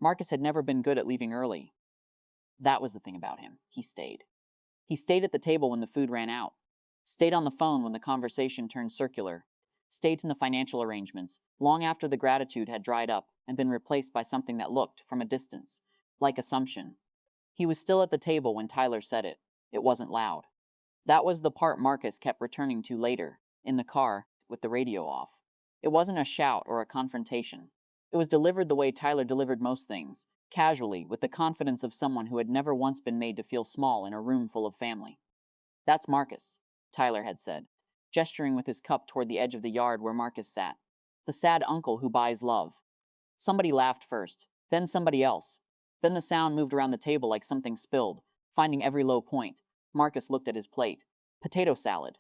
Marcus had never been good at leaving early. That was the thing about him. He stayed. He stayed at the table when the food ran out, stayed on the phone when the conversation turned circular, stayed in the financial arrangements long after the gratitude had dried up and been replaced by something that looked, from a distance, like assumption. He was still at the table when Tyler said it. It wasn't loud. That was the part Marcus kept returning to later, in the car, with the radio off. It wasn't a shout or a confrontation. It was delivered the way Tyler delivered most things, casually, with the confidence of someone who had never once been made to feel small in a room full of family. "That's Marcus," Tyler had said, gesturing with his cup toward the edge of the yard where Marcus sat. "The sad uncle who buys love." Somebody laughed first, then somebody else. Then the sound moved around the table like something spilled, finding every low point. Marcus looked at his plate. Potato salad.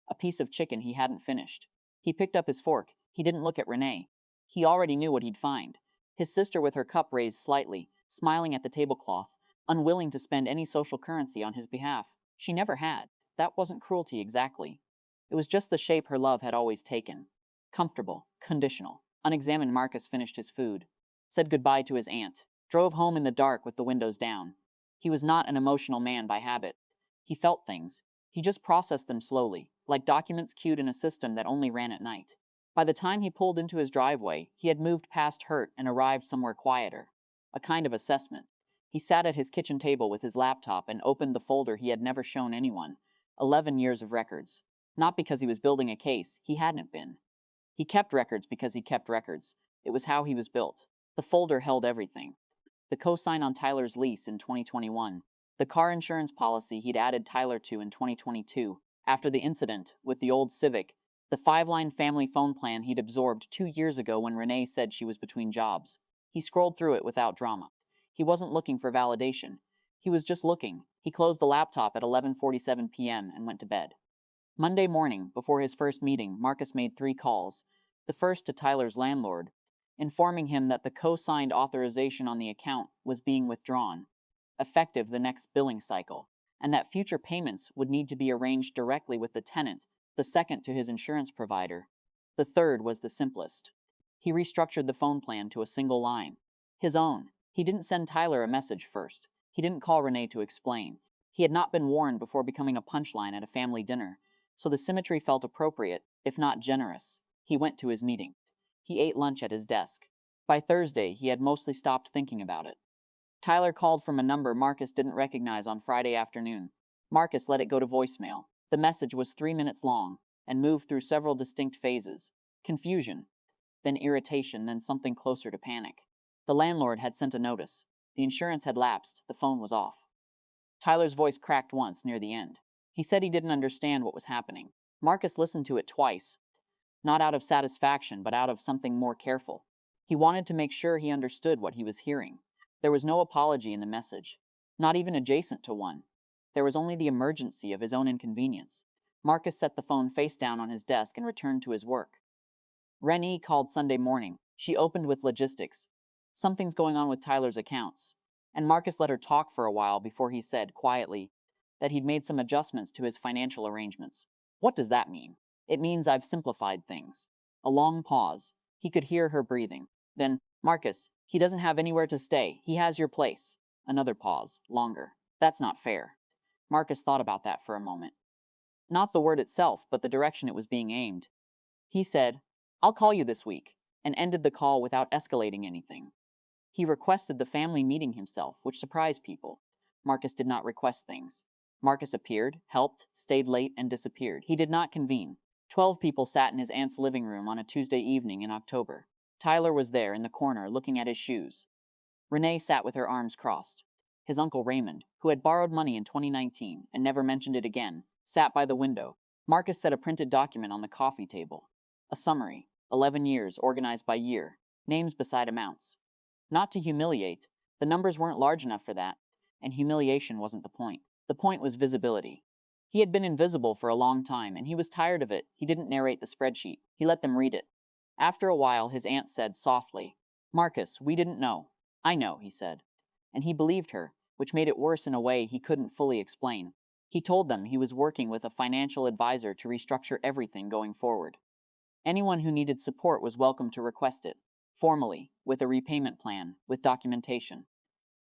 A piece of chicken he hadn't finished. He picked up his fork. He didn't look at Renee. He already knew what he'd find. His sister with her cup raised slightly, smiling at the tablecloth, unwilling to spend any social currency on his behalf. She never had. That wasn't cruelty exactly. It was just the shape her love had always taken. Comfortable, conditional. Unexamined, Marcus finished his food, said goodbye to his aunt, drove home in the dark with the windows down. He was not an emotional man by habit. He felt things. He just processed them slowly, like documents queued in a system that only ran at night. By the time he pulled into his driveway, he had moved past hurt and arrived somewhere quieter. A kind of assessment. He sat at his kitchen table with his laptop and opened the folder he had never shown anyone. 11 years of records. Not because he was building a case, he hadn't been. He kept records because he kept records. It was how he was built. The folder held everything. The cosign on Tyler's lease in 2021. The car insurance policy he'd added Tyler to in 2022, after the incident with the old Civic. The 5-line family phone plan he'd absorbed 2 years ago when Renee said she was between jobs. He scrolled through it without drama. He wasn't looking for validation. He was just looking. He closed the laptop at 11:47 p.m. and went to bed. Monday morning, before his first meeting, Marcus made 3 calls. The first to Tyler's landlord, informing him that the co-signed authorization on the account was being withdrawn, effective the next billing cycle, and that future payments would need to be arranged directly with the tenant, the second to his insurance provider. The third was the simplest. He restructured the phone plan to a single line. His own. He didn't send Tyler a message first. He didn't call Renee to explain. He had not been warned before becoming a punchline at a family dinner, so the symmetry felt appropriate, if not generous. He went to his meeting. He ate lunch at his desk. By Thursday, he had mostly stopped thinking about it. Tyler called from a number Marcus didn't recognize on Friday afternoon. Marcus let it go to voicemail. The message was 3 minutes long, and moved through several distinct phases. Confusion, then irritation, then something closer to panic. The landlord had sent a notice. The insurance had lapsed. The phone was off. Tyler's voice cracked once near the end. He said he didn't understand what was happening. Marcus listened to it twice, not out of satisfaction, but out of something more careful. He wanted to make sure he understood what he was hearing. There was no apology in the message, not even adjacent to one. There was only the emergency of his own inconvenience. Marcus set the phone face down on his desk and returned to his work. Renee called Sunday morning. She opened with logistics. Something's going on with Tyler's accounts. And Marcus let her talk for a while before he said, quietly, that he'd made some adjustments to his financial arrangements. "What does that mean?" "It means I've simplified things." A long pause. He could hear her breathing. Then, "Marcus, he doesn't have anywhere to stay. He has your place." Another pause. Longer. "That's not fair." Marcus thought about that for a moment. Not the word itself, but the direction it was being aimed. He said, "I'll call you this week," and ended the call without escalating anything. He requested the family meeting himself, which surprised people. Marcus did not request things. Marcus appeared, helped, stayed late, and disappeared. He did not convene. 12 people sat in his aunt's living room on a Tuesday evening in October. Tyler was there in the corner, looking at his shoes. Renee sat with her arms crossed. His uncle Raymond, who had borrowed money in 2019 and never mentioned it again, sat by the window. Marcus set a printed document on the coffee table. A summary, 11 years, organized by year, names beside amounts. Not to humiliate, the numbers weren't large enough for that, and humiliation wasn't the point. The point was visibility. He had been invisible for a long time, and he was tired of it. He didn't narrate the spreadsheet. He let them read it. After a while, his aunt said softly, "Marcus, we didn't know." "I know," he said. And he believed her, which made it worse in a way he couldn't fully explain. He told them he was working with a financial advisor to restructure everything going forward. Anyone who needed support was welcome to request it. Formally, with a repayment plan, with documentation.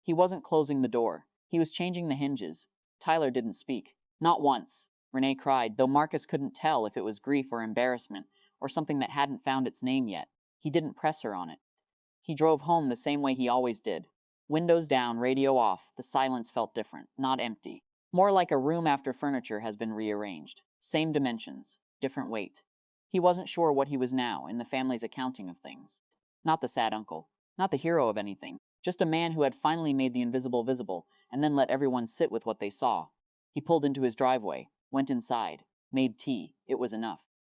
He wasn't closing the door. He was changing the hinges. Tyler didn't speak. Not once. Renee cried, though Marcus couldn't tell if it was grief or embarrassment, or something that hadn't found its name yet. He didn't press her on it. He drove home the same way he always did. Windows down, radio off, the silence felt different, not empty. More like a room after furniture has been rearranged. Same dimensions, different weight. He wasn't sure what he was now in the family's accounting of things. Not the sad uncle, not the hero of anything, just a man who had finally made the invisible visible and then let everyone sit with what they saw. He pulled into his driveway, went inside, made tea. It was enough.